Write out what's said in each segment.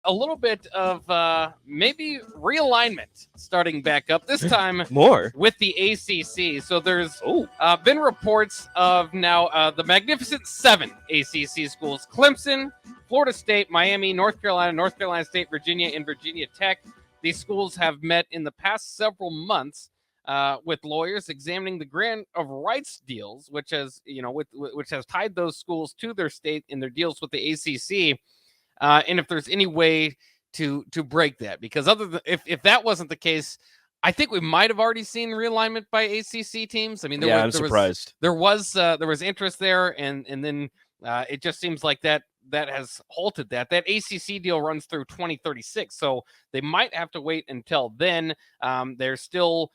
a little bit of maybe realignment starting back up, this time More. with the ACC. So there's Oh. been reports of now the Magnificent Seven ACC schools: Clemson, Florida State, Miami, North Carolina State, Virginia, and Virginia Tech. These schools have met in the past several months with lawyers examining the grant of rights deals, which has which has tied those schools to their state in their deals with the ACC. And if there's any way to break that, because other than if that wasn't the case, I think we might have already seen realignment by ACC teams. I mean, I'm surprised. There was interest there, and then it just seems like that has halted that. That ACC deal runs through 2036, so they might have to wait until then. They're still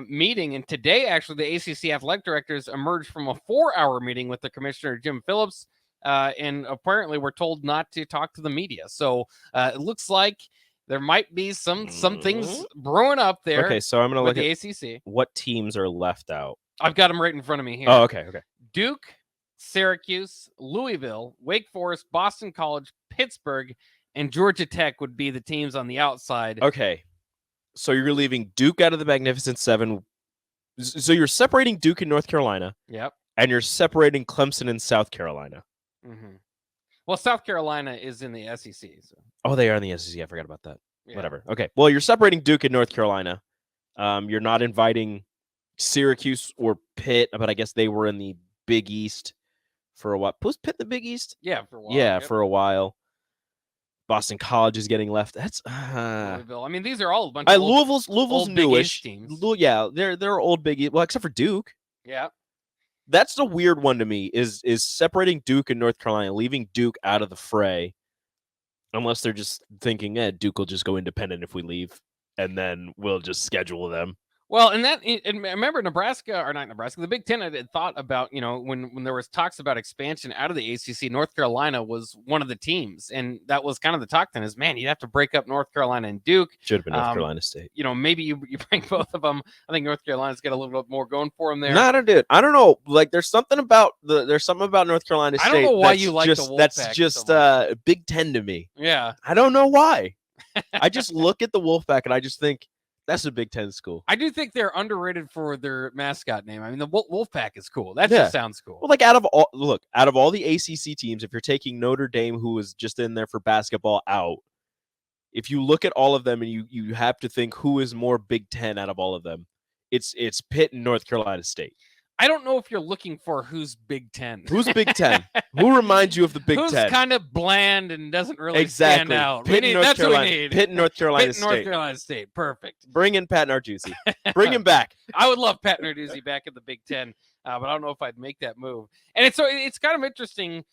meeting, and today actually the ACC athletic directors emerged from a 4-hour meeting with the commissioner Jim Phillips. And apparently we're told not to talk to the media. So it looks like there might be some things brewing up there. Okay, so I'm going to look the at ACC. What teams are left out. I've got them right in front of me here. Oh, okay. Duke, Syracuse, Louisville, Wake Forest, Boston College, Pittsburgh, and Georgia Tech would be the teams on the outside. Okay, so you're leaving Duke out of the Magnificent Seven. So you're separating Duke and North Carolina. Yep. And you're separating Clemson and South Carolina. Mm-hmm. Well, South Carolina is in the SEC. So. Oh, they are in the SEC. I forgot about that. Yeah. Whatever. Okay. Well, you're separating Duke and North Carolina. You're not inviting Syracuse or Pitt, but I guess they were in the Big East for a while. Was Pitt the Big East? Yeah, for a while. Yeah, for a while. Boston College is getting left. That's Louisville. I mean, these are all a bunch of Louisville's old newish teams. Yeah, they're old Big East. Well, except for Duke. Yeah. That's the weird one to me, is separating Duke and North Carolina, leaving Duke out of the fray, unless they're just thinking, Duke will just go independent if we leave, and then we'll just schedule them. Well, and remember the Big Ten had thought about, when there was talks about expansion out of the ACC, North Carolina was one of the teams. And that was kind of the talk then is, man, you'd have to break up North Carolina and Duke. Should have been North Carolina State. Maybe you bring both of them. I think North Carolina's got a little bit more going for them there. No, I don't know. Like, there's something about North Carolina State. I don't know why you like the Wolfpack. That's just Big Ten to me. Yeah. I don't know why. I just look at the Wolfpack and I just think, that's a Big Ten school. I do think they're underrated for their mascot name. I mean, the Wolfpack is cool. That just sounds cool. Well, like out of all the ACC teams, if you're taking Notre Dame, who was just in there for basketball, out, if you look at all of them and you have to think who is more Big Ten out of all of them, it's Pitt and North Carolina State. I don't know if you're looking for who's Big Ten. Who's Big Ten? Who reminds you of the Big Ten? Who's kind of bland and doesn't really stand out. Pitt and North Carolina. Pitt and North Carolina State. North Carolina State. Perfect. Bring in Pat Narduzzi. Bring him back. I would love Pat Narduzzi back in the Big Ten, but I don't know if I'd make that move. And it's kind of interesting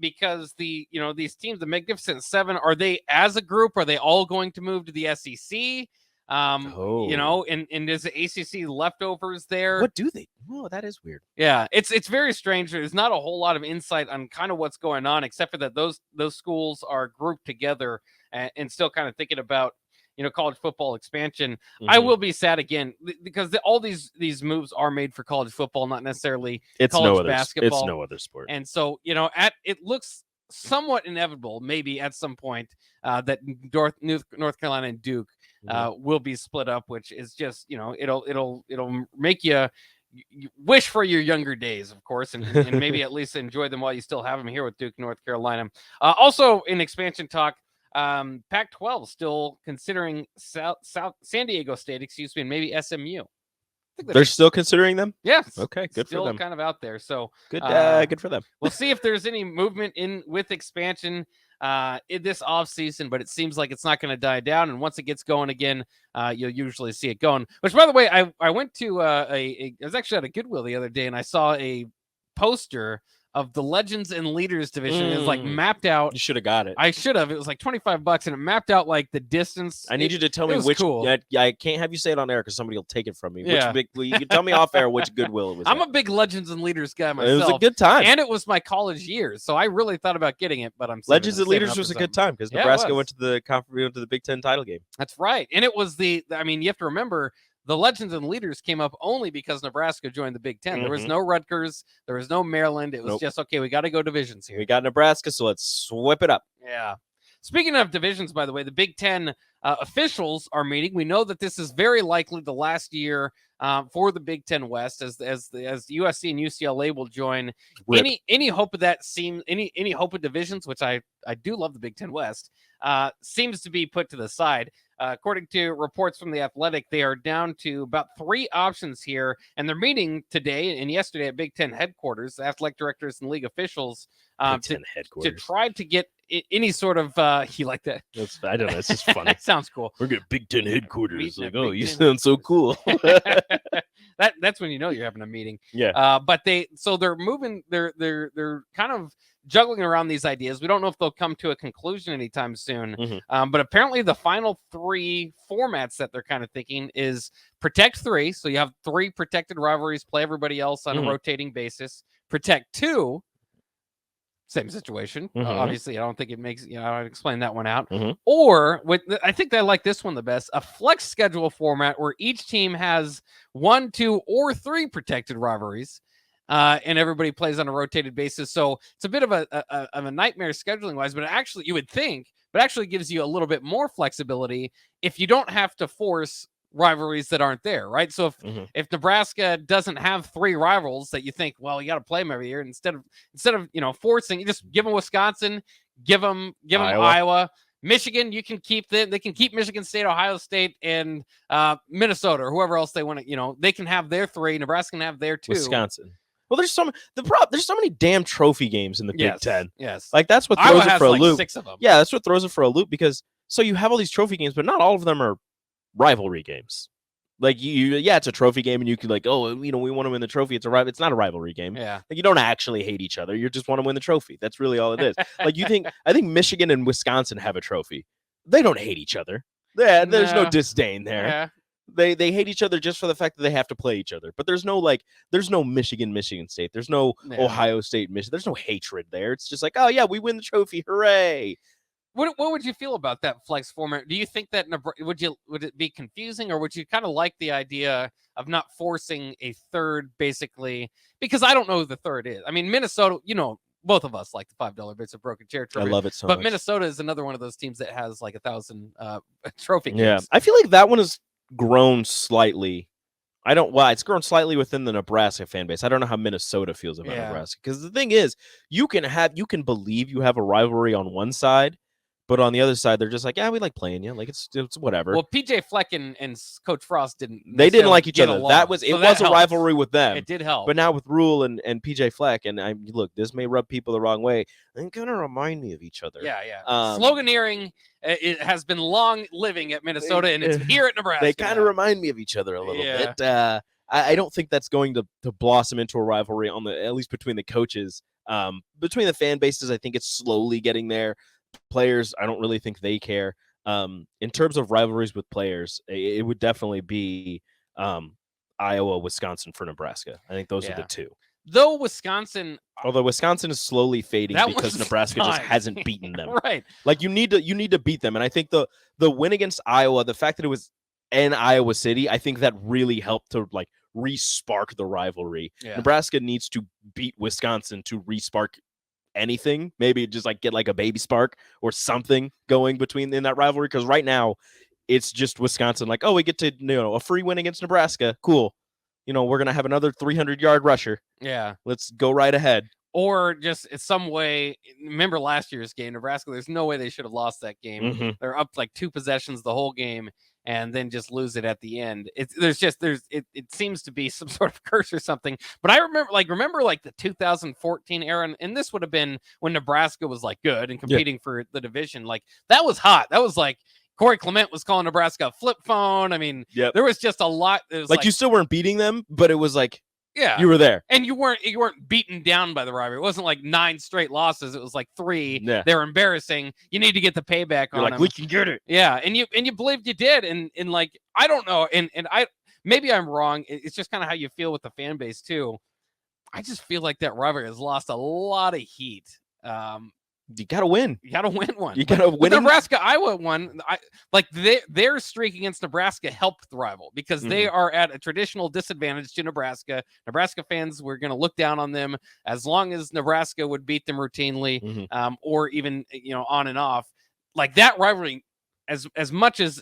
because these teams, the Magnificent Seven, are they as a group? Are they all going to move to the SEC? And there's the ACC leftovers there. What do they? Oh, that is weird. Yeah, it's very strange. There's not a whole lot of insight on kind of what's going on, except for that those schools are grouped together and still kind of thinking about college football expansion. Mm-hmm. I will be sad again because all these moves are made for college football, not necessarily college basketball. It's no other sport. And so it looks somewhat inevitable, maybe at some point, that North Carolina and Duke will be split up, which is just it'll make you wish for your younger days, of course, and maybe at least enjoy them while you still have them here with Duke, North Carolina. Also in expansion talk, Pac-12 still considering San Diego State, and maybe SMU. They're still considering them? Yes. Okay, good for them. Still kind of out there. So good for them. We'll see if there's any movement with expansion in this offseason, but it seems like it's not going to die down. And once it gets going again, you'll usually see it going. Which, by the way, I went to I was actually at a Goodwill the other day, and I saw a poster of the Legends and Leaders division. It was like mapped out. You should have got it. I should have. It was like $25, and it mapped out like the distance. I need you to tell me which. Cool. I can't have you say it on air because somebody will take it from me. Yeah. You can tell me off air which Goodwill it was. I'm a big Legends and Leaders guy myself. It was a good time, and it was my college years, so I really thought about getting it. But Legends and Leaders was a good time because Nebraska went to the Big Ten title game. That's right, and it was you have to remember. The Legends and Leaders came up only because Nebraska joined the Big Ten. There was no Rutgers. There was no Maryland. It was just, okay, we got to go divisions here. We got Nebraska, so let's whip it up. Yeah. Speaking of divisions, by the way, the Big Ten officials are meeting. We know that this is very likely the last year for the Big Ten West, as USC and UCLA will join. Rip. Any hope of that any hope of divisions, which I do love the Big Ten West, seems to be put to the side. According to reports from The Athletic, they are down to about 3 options here, and they're meeting today and yesterday at Big Ten headquarters, athletic directors and league officials, to try to get any sort of you like that? I don't know. It's just funny. Sounds cool. We're getting Big Ten headquarters. Like, oh, you Ten sound so cool. That's when you know you're having a meeting. Yeah. But they're moving. They're kind of juggling around these ideas. We don't know if they'll come to a conclusion anytime soon. Mm-hmm. But apparently the final 3 formats that they're kind of thinking is protect 3. So you have 3 protected rivalries, play everybody else on a rotating basis. Protect 2. Same situation. Obviously, I don't think it makes, I'd explain that one out. Or I think I like this one the best, a flex schedule format where each team has 1, 2, or 3 protected rivalries. And everybody plays on a rotated basis. So it's a bit of a nightmare scheduling wise, but actually you would think, but actually gives you a little bit more flexibility if you don't have to force rivalries that aren't there, right? So if Nebraska doesn't have 3 rivals that you think, well, you got to play them every year, instead of forcing, you just give them Wisconsin, give them Iowa. Michigan, you can keep them. They can keep Michigan State, Ohio State, and Minnesota, or whoever else they want to. They can have their 3. Nebraska can have their 2. Wisconsin. Well, there's so many damn trophy games in the Big Ten. Yes, like that's what throws it for a loop. 6 of them. Yeah, that's what throws it for a loop because so you have all these trophy games, but not all of them are rivalry games. Like it's a trophy game, and you could we want to win the trophy. It's not a rivalry game. Yeah, like you don't actually hate each other. You just want to win the trophy. That's really all it is. I think Michigan and Wisconsin have a trophy. They don't hate each other. Yeah, there's no disdain there. Yeah. They hate each other just for the fact that they have to play each other. But there's no Michigan State. There's no Ohio State, Michigan. There's no hatred there. It's just like, oh yeah, we win the trophy, hooray! What would you feel about that flex format? Do you think that would it be confusing, or would you kind of like the idea of not forcing a third, basically? Because I don't know who the third is. I mean, Minnesota, both of us like the $5 bits of broken chair trophy. I love it so much. But Minnesota is another one of those teams that has like 1,000 trophy games. Yeah, I feel like that one has grown slightly. It's grown slightly within the Nebraska fan base. I don't know how Minnesota feels about Nebraska, because the thing is, you can believe you have a rivalry on one side, but on the other side, they're just like, yeah, we like playing you. Like it's whatever. Well, PJ Fleck and Coach Frost didn't like each other. Along. That was a rivalry with them. It did help. But now with Rule and PJ Fleck, and this may rub people the wrong way. They kind of remind me of each other. Yeah. Sloganeering it has been long living at Minnesota, and it's here at Nebraska. They kind of remind me of each other a little bit. I don't think that's going to blossom into a rivalry at least between the coaches. Between the fan bases, I think it's slowly getting there. Players, I don't really think they care. In terms of rivalries with players, it would definitely be Iowa, Wisconsin for Nebraska. I think those are the 2. Though Wisconsin is slowly fading because Nebraska just hasn't beaten them. Right. Like you need to beat them. And I think the win against Iowa, the fact that it was in Iowa City, I think that really helped to re-spark the rivalry. Yeah. Nebraska needs to beat Wisconsin to re-spark anything, maybe just get a baby spark or something going in that rivalry, because right now it's just Wisconsin we get to a free win against Nebraska, cool, we're gonna have another 300-yard rusher, let's go right ahead. Or just in some way, remember last year's game, Nebraska, there's no way they should have lost that game. They're up 2 possessions the whole game and then just lose it at the end. It seems to be some sort of curse or something. But I remember the 2014 era, and this would have been when Nebraska was good and competing for the division. That was hot. That was Corey Clement was calling Nebraska a flip phone. I mean, there was just a lot. It was you still weren't beating them, but it was yeah, you were there, and you weren't beaten down by the rivalry. It wasn't 9 straight losses. It was 3. Yeah. They're embarrassing. You need to get the payback on them. We can get it. Yeah, and you believed you did, and I don't know, and I maybe I'm wrong. It's just kind of how you feel with the fan base too. I just feel like that rivalry has lost a lot of heat. You gotta win. You gotta win one. You gotta win. The Nebraska-Iowa one, their streak against Nebraska helped the rival because they are at a traditional disadvantage to Nebraska. Nebraska fans were going to look down on them as long as Nebraska would beat them routinely, or even on and off. like that rivalry, as much as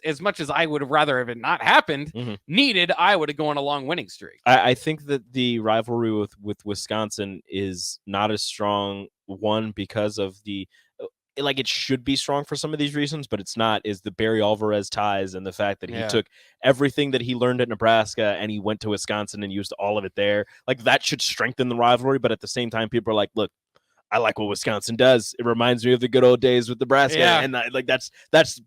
I would have rather have it not happened, needed Iowa to go on a long winning streak. I think that the rivalry with Wisconsin is not as strong, one, because of the like it should be strong for some of these reasons, but it's not, is the Barry Alvarez ties and the fact that he took everything that he learned at Nebraska and he went to Wisconsin and used all of it there. Like that should strengthen the rivalry, but at the same time, people are like, look, I like what Wisconsin does. It reminds me of the good old days with Nebraska, and like that's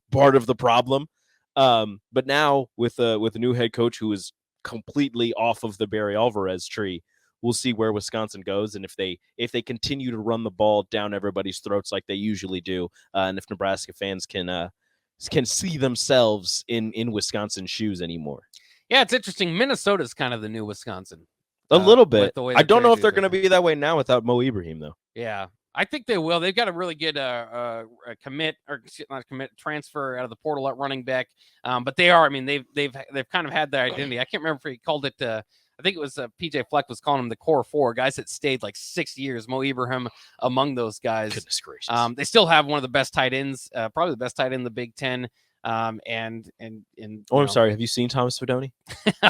part of the problem. But now with a new head coach who is completely off of the Barry Alvarez tree, we'll see where Wisconsin goes, and if they continue to run the ball down everybody's throats like they usually do, and if Nebraska fans can see themselves in Wisconsin's shoes anymore. Yeah, it's interesting. Minnesota's kind of the new Wisconsin. A little bit. I don't know if they're going to be that way now without Mo Ibrahim, though. Yeah, I think they will. They've got a really good transfer out of the portal at running back. But they are. I mean, they've kind of had their identity. I can't remember if he called it. I think it was PJ Fleck was calling them the core four guys that stayed like 6 years. Mo Ibrahim among those guys. Goodness gracious. They still have one of the best tight ends, probably the best tight end in the Big Ten. And I'm sorry. Have you seen Thomas Fedoni?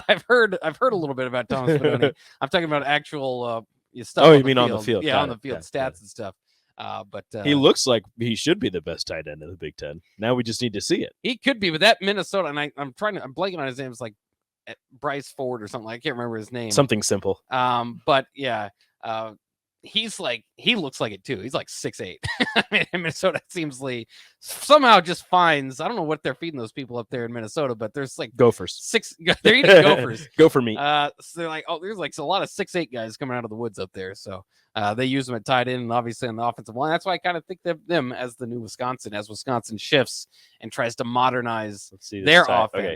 I've heard a little bit about Thomas Fedoni. I'm talking about actual stuff. Oh, you mean on the field? Yeah, on the field stats and stuff. But he looks like he should be the best tight end in the Big Ten. Now we just need to see it. He could be, but that Minnesota, and I'm blanking on his name. It's like Bryce Ford or something. I can't remember his name. Something simple. But yeah. He looks like it too. He's like 6'8". I mean, in Minnesota, it seems like somehow just finds. I don't know what they're feeding those people up there in Minnesota, but there's like Gophers. They're eating Gophers. Go for me. So they're like, oh, there's like a lot of 6'8" guys coming out of the woods up there. So they use them at tight end and obviously in the offensive line. That's why I kind of think of them as the new Wisconsin, as Wisconsin shifts and tries to modernize their offense. Okay,